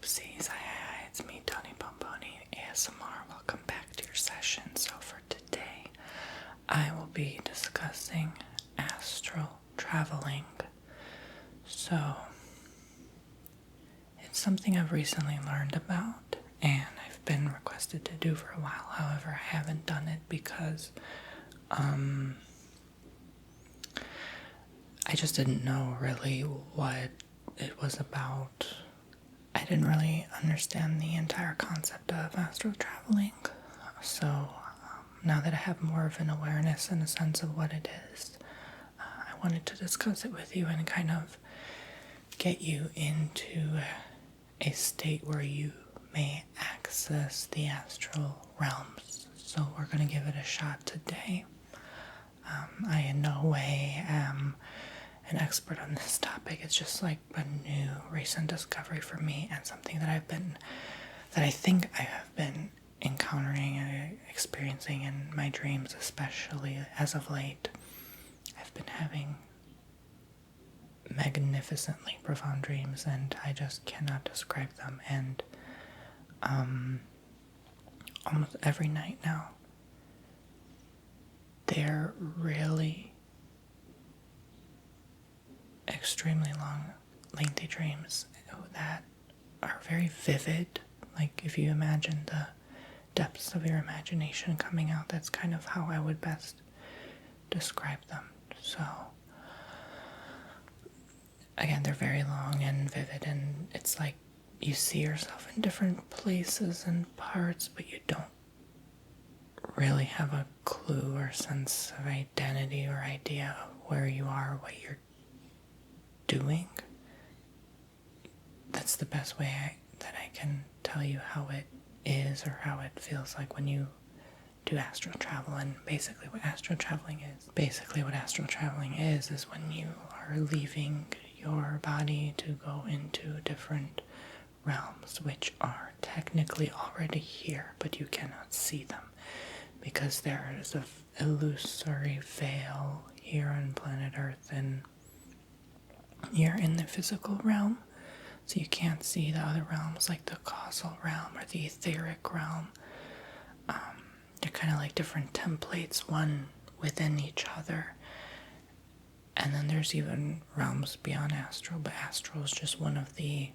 Oopsies, hi, it's me, Tony Bomboni, ASMR. Welcome back to your session. So for today, I will be discussing astral traveling. So, it's something I've recently learned about, and I've been requested to do for a while. However, I haven't done it because, I just didn't know really what it was about. I didn't really understand the entire concept of astral traveling. So now that I have more of an awareness and a sense of what it is, I wanted to discuss it with you and kind of get you into a state where you may access the astral realms. So we're going to give it a shot today. I in no way am an expert on this topic. It's just like a new recent discovery for me, and something that I think I have been encountering and experiencing in my dreams, especially as of late. I've been having magnificently profound dreams, and I just cannot describe them. And almost every night now, they're really extremely long, lengthy dreams that are very vivid. Like, if you imagine the depths of your imagination coming out, that's kind of how I would best describe them. So, again, they're very long and vivid, and it's like you see yourself in different places and parts, but you don't really have a clue or sense of identity or idea of where you are, what you're doing. That's the best way that I can tell you how it is, or how it feels like when you do astral travel. And basically what astral traveling is when you are leaving your body to go into different realms, which are technically already here, but you cannot see them because there is an illusory veil here on planet Earth, and you're in the physical realm, so you can't see the other realms, like the causal realm or the etheric realm. They're kind of like different templates, one within each other. And then there's even realms beyond astral, but astral is just one of the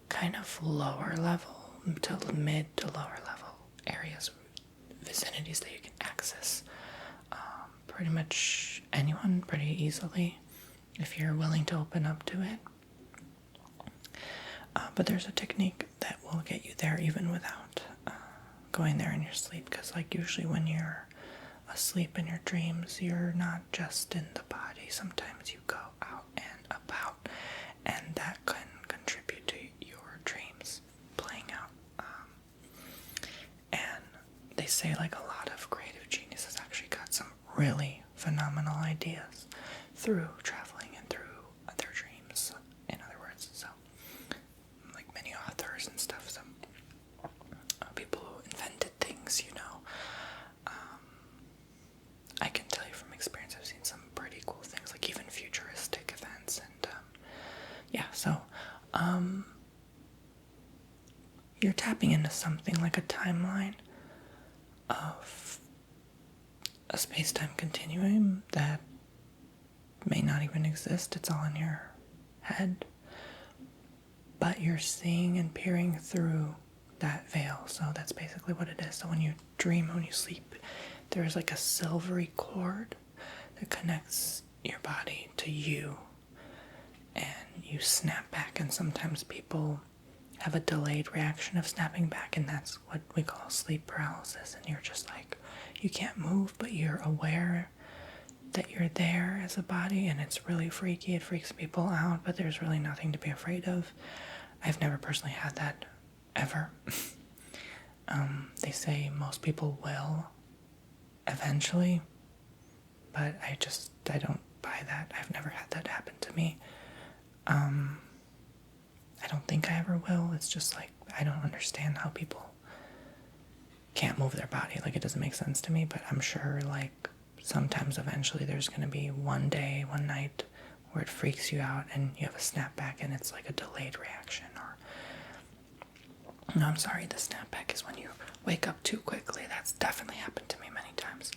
kind of lower level to mid to lower level areas, vicinities that you can access. Pretty much anyone pretty easily, if you're willing to open up to it. But there's a technique that will get you there even without going there in your sleep, because like usually when you're asleep in your dreams, you're not just in the body. Sometimes you go out and about, and that can contribute to your dreams playing out. And they say like a lot of creative geniuses actually got some really phenomenal ideas through traveling and through their dreams, in other words. So, like many authors and stuff, so people who invented things, I can tell you from experience, I've seen some pretty cool things, like even futuristic events, and so you're tapping into something like a timeline of a space-time continuum that may not even exist. It's all in your head, but you're seeing and peering through that veil. So that's basically what it is. So when you dream, when you sleep, there's like a silvery cord that connects your body to you, and you snap back. And sometimes people have a delayed reaction of snapping back, and that's what we call sleep paralysis. And you're just like, you can't move, but you're aware that you're there as a body, and it's really freaky. It freaks people out, but there's really nothing to be afraid of. I've never personally had that ever. They say most people will eventually, but I don't buy that. I've never had that happen to me. I don't think I ever will. It's just like, I don't understand how people can't move their body. Like, it doesn't make sense to me, but I'm sure like sometimes eventually there's going to be one day, one night where it freaks you out and you have a snapback, and it's like a delayed reaction, or No, I'm sorry, the snapback is when you wake up too quickly. That's definitely happened to me many times,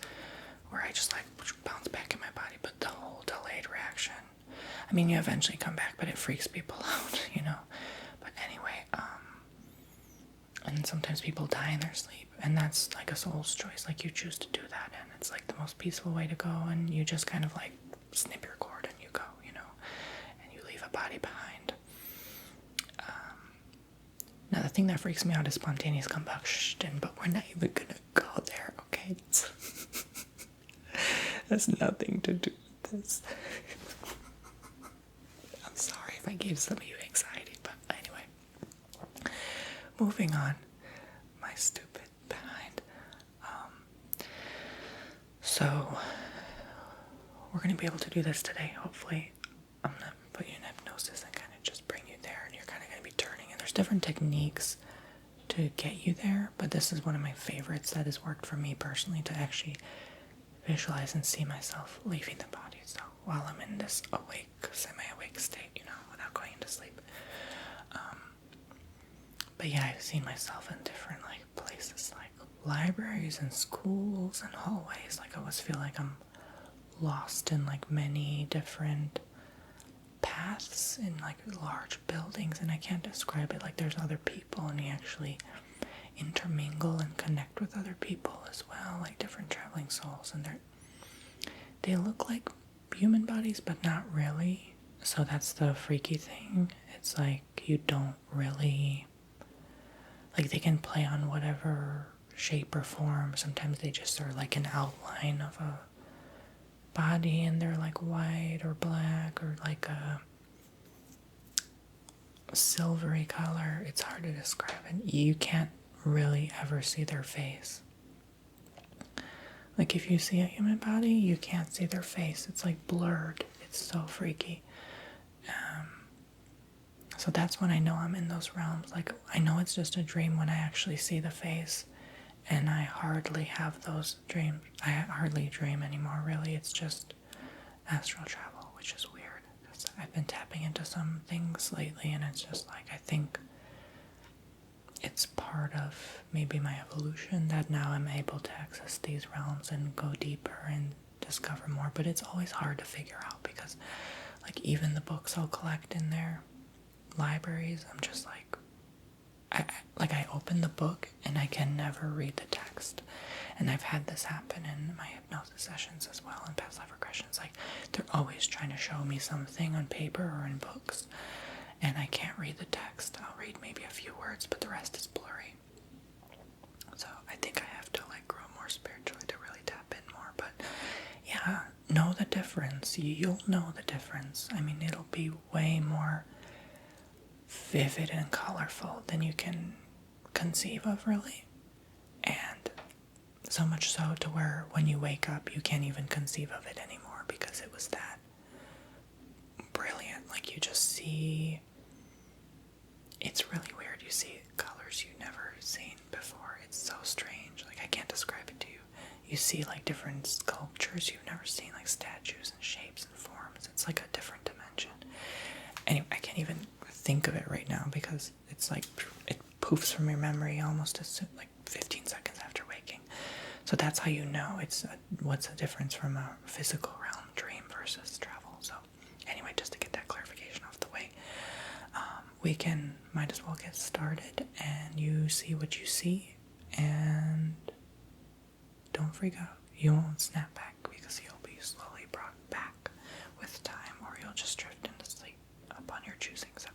where I just like bounce back in my body, but the whole delayed reaction. I mean, you eventually come back, but it freaks people out, you know? But anyway, and sometimes people die in their sleep, and that's like a soul's choice. Like, you choose to do that, and it's like the most peaceful way to go, and you just kind of like snip your cord and you go, you know, and you leave a body behind. Now, the thing that freaks me out is spontaneous combustion, but we're not even gonna go there, okay? That's nothing to do with this. I'm sorry if I gave some of you anxiety, but anyway. Moving on. My stupid behind. So, we're gonna be able to do this today, hopefully. I'm gonna put you in hypnosis and kind of just bring you there, and you're kind of gonna be turning. And there's different techniques to get you there, but this is one of my favorites that has worked for me personally, to actually visualize and see myself leaving the body. So while I'm in this awake, semi-awake state, you know, without going into sleep. But yeah, I've seen myself in different like places, like libraries and schools and hallways. Like, I always feel like I'm lost in like many different paths in like large buildings, and I can't describe it. Like, there's other people, and you actually intermingle and connect with other people as well, like different traveling souls, and they look like human bodies, but not really. So that's the freaky thing. It's like, you don't really, like, they can play on whatever shape or form. Sometimes they just are like an outline of a body, and they're like white or black or like a silvery color. It's hard to describe, and you can't really ever see their face. Like, if you see a human body, you can't see their face. It's like blurred. It's so freaky. So that's when I know I'm in those realms. Like, I know it's just a dream when I actually see the face, and I hardly have those dreams. I hardly dream anymore, really. It's just astral travel, which is weird, because I've been tapping into some things lately, and it's just like, I think it's part of maybe my evolution that now I'm able to access these realms and go deeper and discover more. But it's always hard to figure out, because like, even the books I'll collect in their libraries, I'm just like, I open the book and I can never read the text. And I've had this happen in my hypnosis sessions as well, in past life regressions. Like, they're always trying to show me something on paper or in books, and I can't read the text. I'll read maybe a few words, but the rest is blurry. So I think I have to like grow more spiritually to really tap in more. But yeah, know the difference. You'll know the difference. I mean, it'll be way more vivid and colorful than you can conceive of, really. And so much so to where when you wake up, you can't even conceive of it anymore, because it was that brilliant. Like, you just see, it's really weird. You see colors you've never seen before. It's so strange. Like, I can't describe it to you. You see like different sculptures you've never seen, like statues and shapes and forms. It's like a different dimension. Anyway, I can't even think of it right now, because it's like, it poofs from your memory almost as soon, like 15 seconds after waking. So that's how you know what's the difference from a physical realm dream versus travel. So anyway, just to get that clarification off the way, we might as well get started, and you see what you see, and don't freak out. You won't snap back, because you'll be slowly brought back with time, or you'll just drift into sleep upon your choosing. So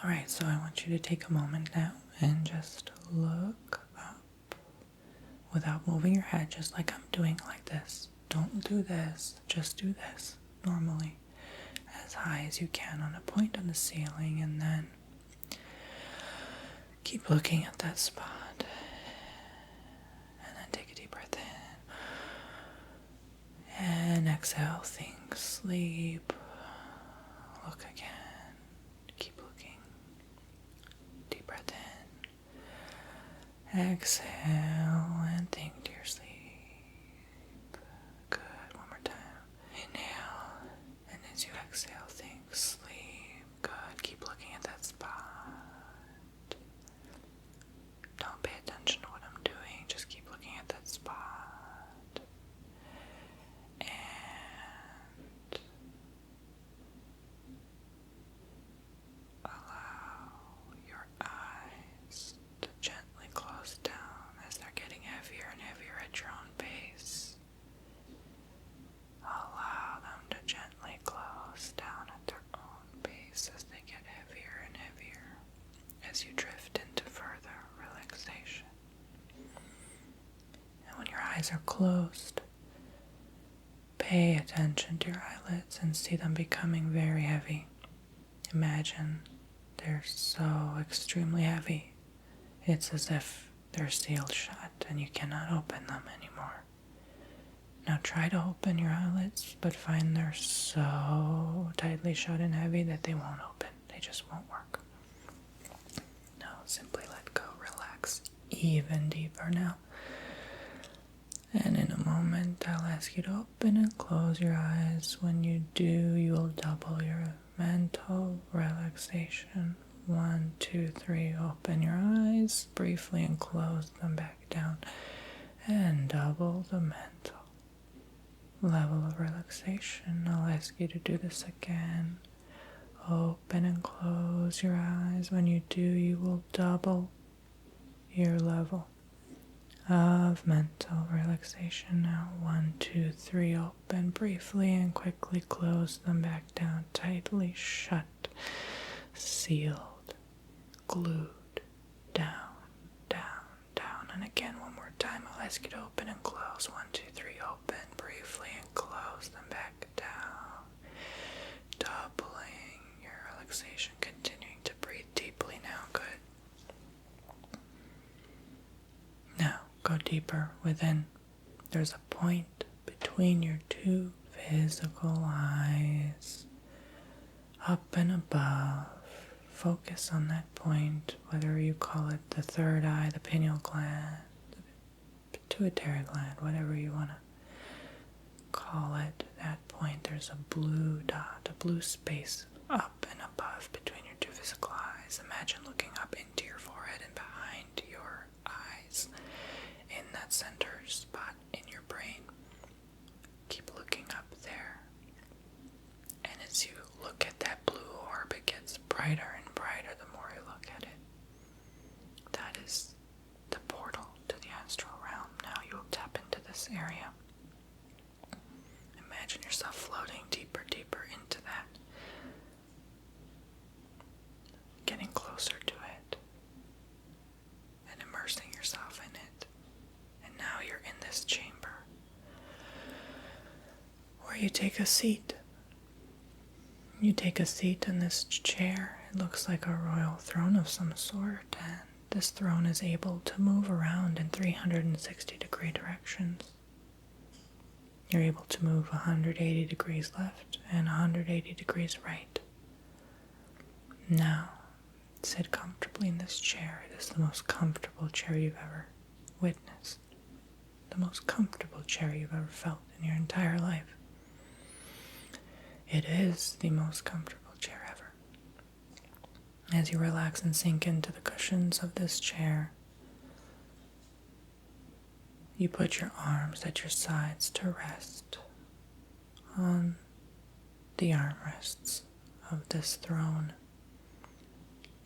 alright, so I want you to take a moment now and just look up without moving your head, just like I'm doing, like this. Don't do this, just do this normally, as high as you can on a point on the ceiling, and then keep looking at that spot. And then take a deep breath in. And exhale, think sleep. Look again. Keep looking. Deep breath in. Exhale and think to your sleep. Good. One more time. Inhale. And as you exhale, think sleep. Good. Keep looking at that spot. eyes as they get heavier and heavier as you drift into further relaxation. And when your eyes are closed, pay attention to your eyelids and see them becoming very heavy. Imagine they're so extremely heavy. It's as if they're sealed shut and you cannot open them anymore. Now try to open your eyelids, but find they're so tightly shut and heavy that they won't open. They just won't work. Now simply let go, relax even deeper now. And in a moment, I'll ask you to open and close your eyes. When you do, you will double your mental relaxation. 1, 2, 3, open your eyes briefly and close them back down. And double the mental level of relaxation. I'll ask you to do this again. Open and close your eyes. When you do, you will double your level of mental relaxation. Now 1, 2, 3, open briefly and quickly close them back down, tightly shut, sealed, glued, down, down, down. And again, one more time, I'll ask you to open and close. 1, 2, 3, open briefly and close them back down, doubling your relaxation, continuing to breathe deeply now. Good. Now, go deeper within. There's a point between your two physical eyes, up and above. Focus on that point, whether you call it the third eye, the pineal gland, the pituitary gland, whatever you want to call it. At that point, there's a blue dot, a blue space up and above between your two physical eyes. Imagine looking up into your forehead and behind your eyes. In that center spot in your brain, keep looking up there. And as you look at that blue orb, it gets brighter and brighter the more you look at it. That is the portal to the astral realm. Now you will tap into this area. Imagine yourself floating deeper, deeper into that. Getting closer to it. And immersing yourself in it. And now you're in this chamber where you take a seat. You take a seat in this chair. It looks like a royal throne of some sort, and this throne is able to move around in 360-degree directions. You're able to move 180 degrees left and 180 degrees right. Now, sit comfortably in this chair. It is the most comfortable chair you've ever witnessed. The most comfortable chair you've ever felt in your entire life. It is the most comfortable chair ever. As you relax and sink into the cushions of this chair, you put your arms at your sides to rest on the armrests of this throne.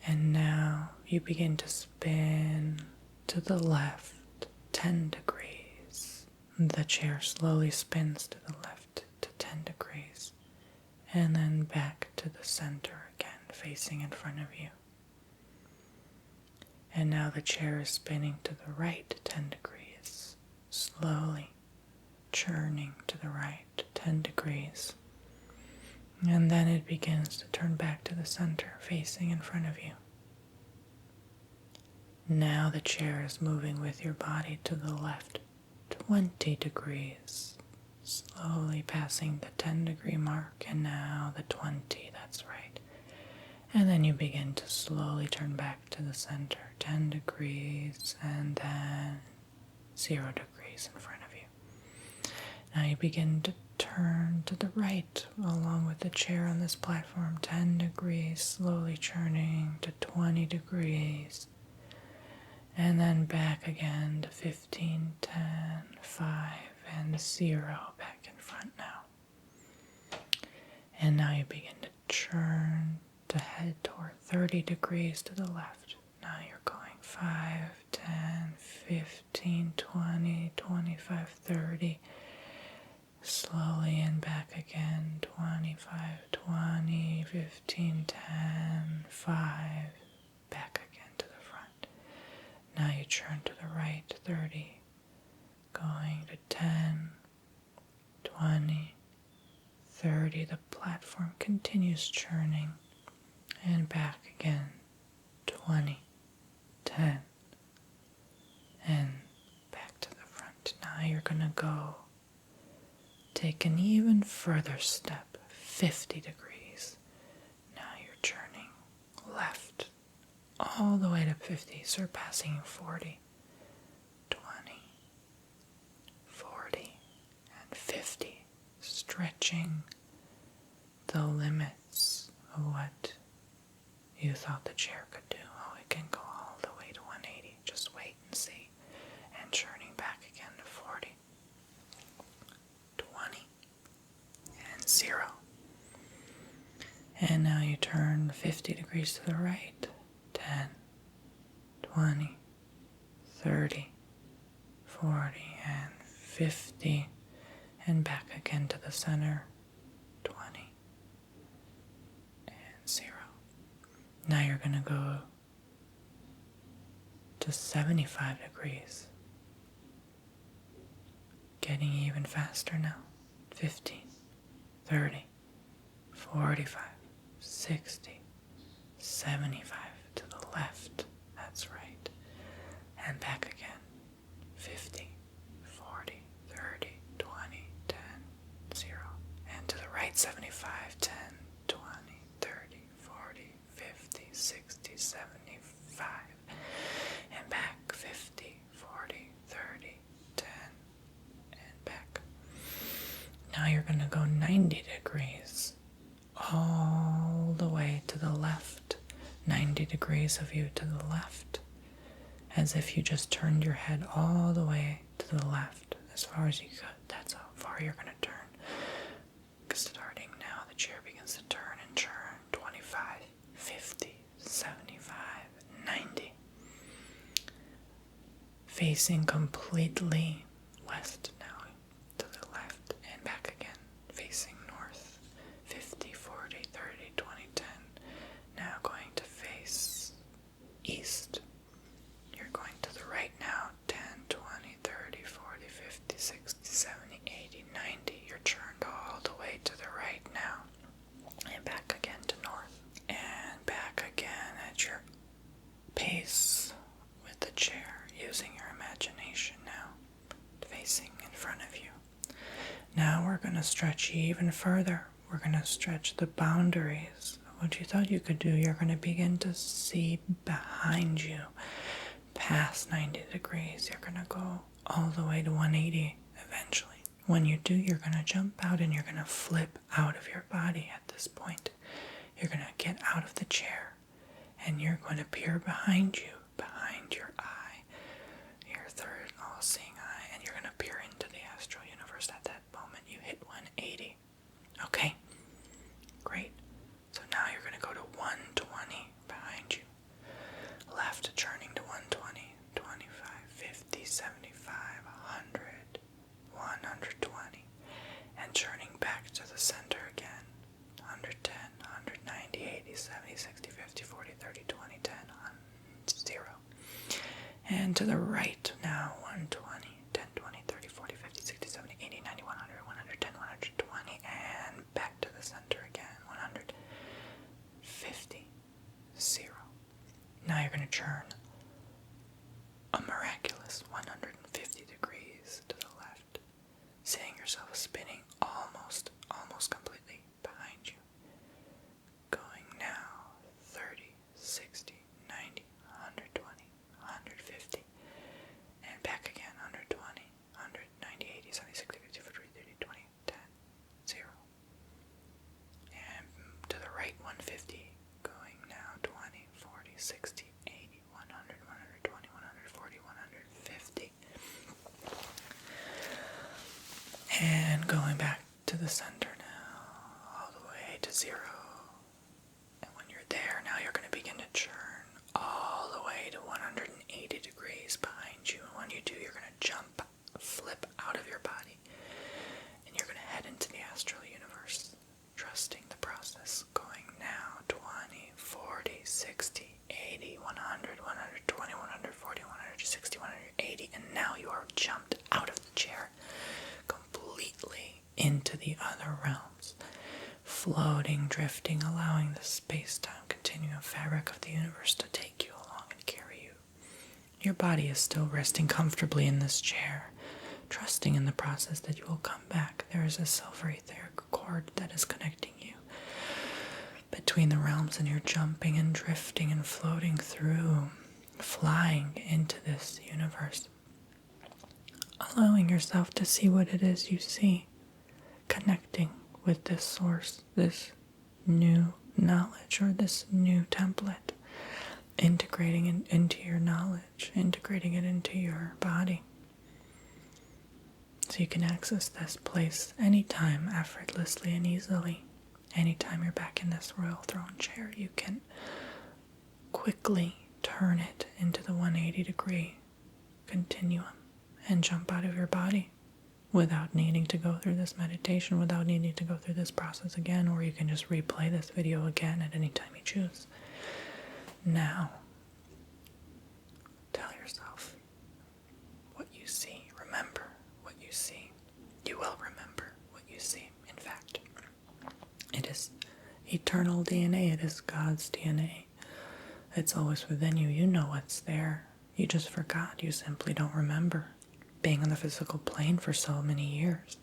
And now you begin to spin to the left 10 degrees. The chair slowly spins to the left to 10 degrees. And then back to the center again, facing in front of you. And now the chair is spinning to the right 10 degrees, slowly churning to the right 10 degrees. And then it begins to turn back to the center, facing in front of you. Now the chair is moving with your body to the left 20 degrees. Slowly passing the 10-degree mark, and now the 20, that's right. And then you begin to slowly turn back to the center, 10 degrees, and then 0 degrees in front of you. Now you begin to turn to the right, along with the chair on this platform, 10 degrees, slowly churning to 20 degrees. And then back again to 15, 10, 5, and 0 back in front now. And now you begin to churn to head toward 30 degrees to the left. Now you're going 5, 10, 15, 20, 25, 30. Slowly and back again, 25, 25, 15, 10, 5, back again to the front. Now you turn to the right, 30, going to 10, 20, 30. The platform continues churning, and back again, 20, 10, and back to the front. Now you're going to go take an even further step, 50 degrees. Now you're turning left all the way to 50, surpassing 40, 20, 40, and 50, stretching the limits of what you thought the chair could do. Oh, it can go all the way to 180. Just wait and see. And turning back again to 40, 20, and 0. And now you turn 50 degrees to the right. 10, 20, 30, 40, and 50. And back again to the center. 20, and 0. Now you're going to go to 75 degrees. Getting even faster now. 15, 30, 45, 60, 75 to the left. That's right. And back again. 50, 40, 30, 20, 10, 0. And to the right, 75, 10, 20, 30, 40, 50, 60, 75. And back 50, 40, 30, 10, and back. Now you're going to go 90 degrees all the way to the left. 90 degrees of you to the left. As if you just turned your head all the way to the left as far as you could. That's how far you're going to turn. Starting now, the chair begins to turn and turn. 25, 50, 75, 90. Facing completely west now to the left and back again. Facing north. 50, 40, 30, 20, 10. Now going to face east. You're going to the right now. 10, 20, 30, 40, 50, 60, 70, 80, 90. You're turned all the way to the right now. And back again to north. And back again at your pace with the chair, using your imagination now, facing in front of you. Now we're going to stretch even further. We're going to stretch the boundaries of what you thought you could do. You're going to begin to see behind you, past 90 degrees. You're going to go all the way to 180 eventually. When you do, you're going to jump out and you're going to flip out of your body at this point. You're going to get out of the chair and you're going to peer behind you, behind your eye, your third all-seeing eye, and you're going to peer into the astral universe. At that moment, you hit 180. Okay? Great. So now you're going to go to 120 behind you. Left, turning to 120, 25, 50, 75, 100, 120. And turning back to the center again. 110, 190, 80, 70, 60, 50, 40, 30, 20, 10, 0. And to the right now, 120, 10, 20, 30, 40, 50, 60, 70, 80, 90, 100, 110, 120, and back to the center again, 150, 0. Now you're going to turn a miraculous 150 degrees to the left, seeing yourself spinning almost completely behind you. Going now 30, 60, 90, 120, 150, and back again 120, 100, 90, 80, 70, 60, 50, 40, 30, 20, 10, 0. And to the right 150, going now 20, 40, 60, 80, 100, 120, 140, 150. And going back to the center now, all the way to 0. And when you're there, now you're going to begin to churn all the way to 180 degrees behind you. And when you do, you're going to jump, flip out of your body, and you're going to head into the astral universe, trusting the process. Going now into the other realms, floating, drifting, allowing the space-time continuum fabric of the universe to take you along and carry you. Your body is still resting comfortably in this chair, trusting in the process that you will come back. There is a silver etheric cord that is connecting you between the realms, and you're jumping and drifting and floating through, flying into this universe, allowing yourself to see what it is you see, connecting with this source, this new knowledge or this new template, integrating it into your knowledge, integrating it into your body. So you can access this place anytime, effortlessly and easily. Anytime you're back in this royal throne chair, you can quickly turn it into the 180-degree continuum and jump out of your body without needing to go through this meditation, without needing to go through this process again, or you can just replay this video again at any time you choose. Now, tell yourself what you see. Remember what you see. You will remember what you see. In fact, it is eternal DNA. It is God's DNA. It's always within you. You know what's there. You just forgot. You simply don't remember being on the physical plane for so many years.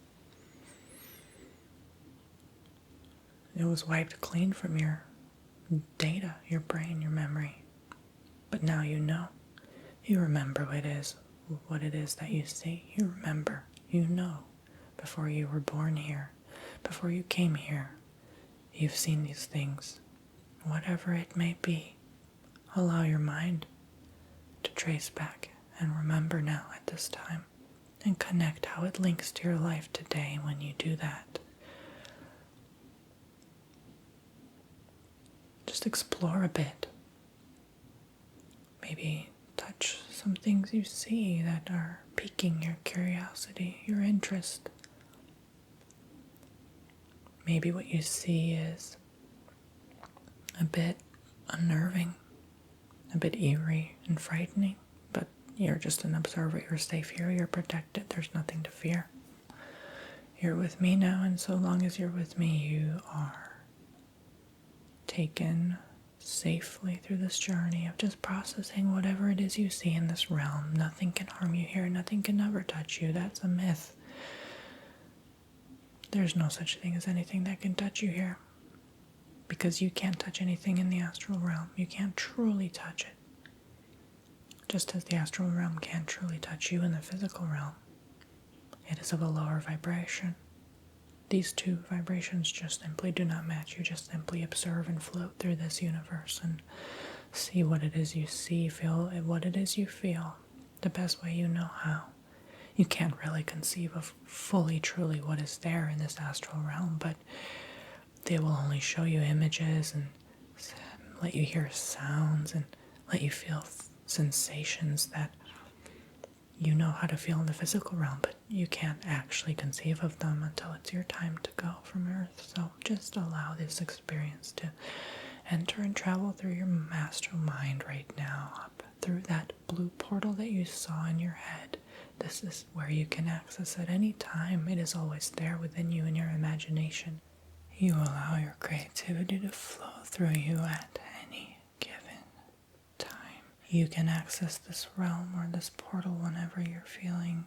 It was wiped clean from your data, your brain, your memory. But now you know. You remember what it is that you see. You remember. You know. Before you were born here, before you came here, you've seen these things. Whatever it may be, allow your mind to trace back and remember now at this time, and connect how it links to your life today when you do that. Just explore a bit. Maybe touch some things you see that are piquing your curiosity, your interest. Maybe what you see is a bit unnerving, a bit eerie and frightening, but you're just an observer. You're safe here. You're protected. There's nothing to fear. You're with me now, and so long as you're with me, you are taken safely through this journey of just processing whatever it is you see in this realm. Nothing can harm you here. Nothing can ever touch you. That's a myth. There's no such thing as anything that can touch you here, because you can't touch anything in the astral realm. You can't truly touch it. Just as the astral realm can't truly touch you in the physical realm. It is of a lower vibration. These two vibrations just simply do not match. You just simply observe and float through this universe and see what it is you see, feel what it is you feel, the best way you know how. You can't really conceive of fully, truly what is there in this astral realm, but they will only show you images and let you hear sounds and let you feel sensations that you know how to feel in the physical realm, but you can't actually conceive of them until it's your time to go from Earth. So just allow this experience to enter and travel through your astral mind right now, up through that blue portal that you saw in your head. This is where you can access at any time. It is always there within you in your imagination. You allow your creativity to flow through you at any given time. You can access this realm or this portal whenever you're feeling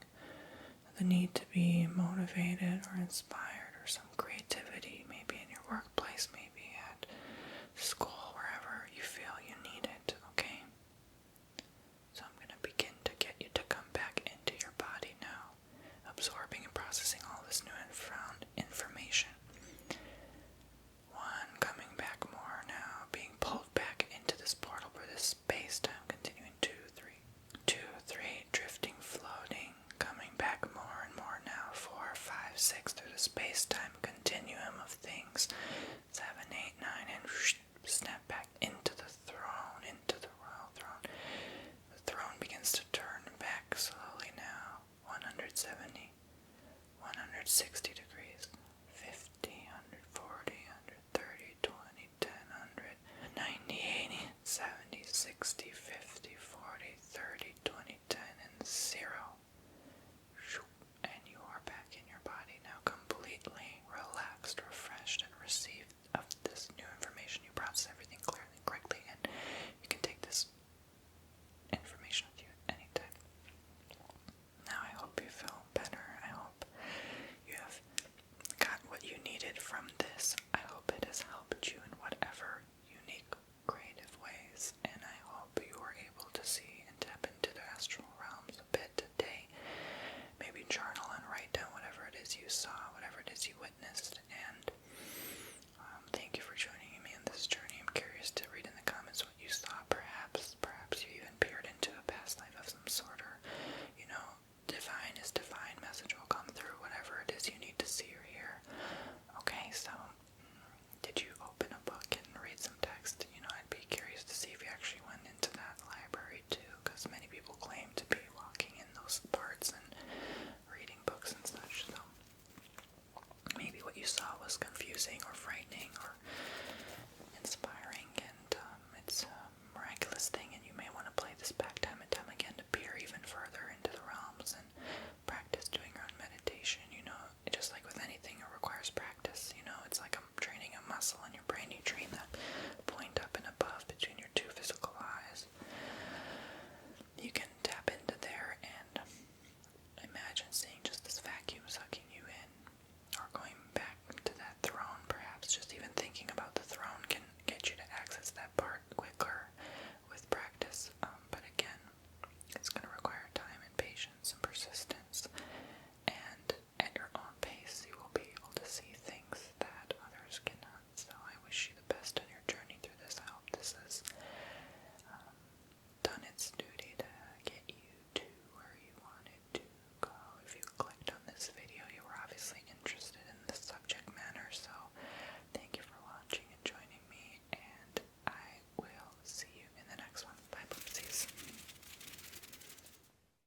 the need to be motivated or inspired, or some creativity, maybe in your workplace, maybe at school, wherever you feel you need it, okay? So I'm going to begin to get you to come back into your body now, absorbing and processing all this new and found information. 1, coming back more now, being pulled back into this portal for this space-time continuing. 2, 3. 2, 3, drifting, floating, coming back more and more now. 4, 5, 6 through the space-time continuum. you saw, whatever it is you witnessed, and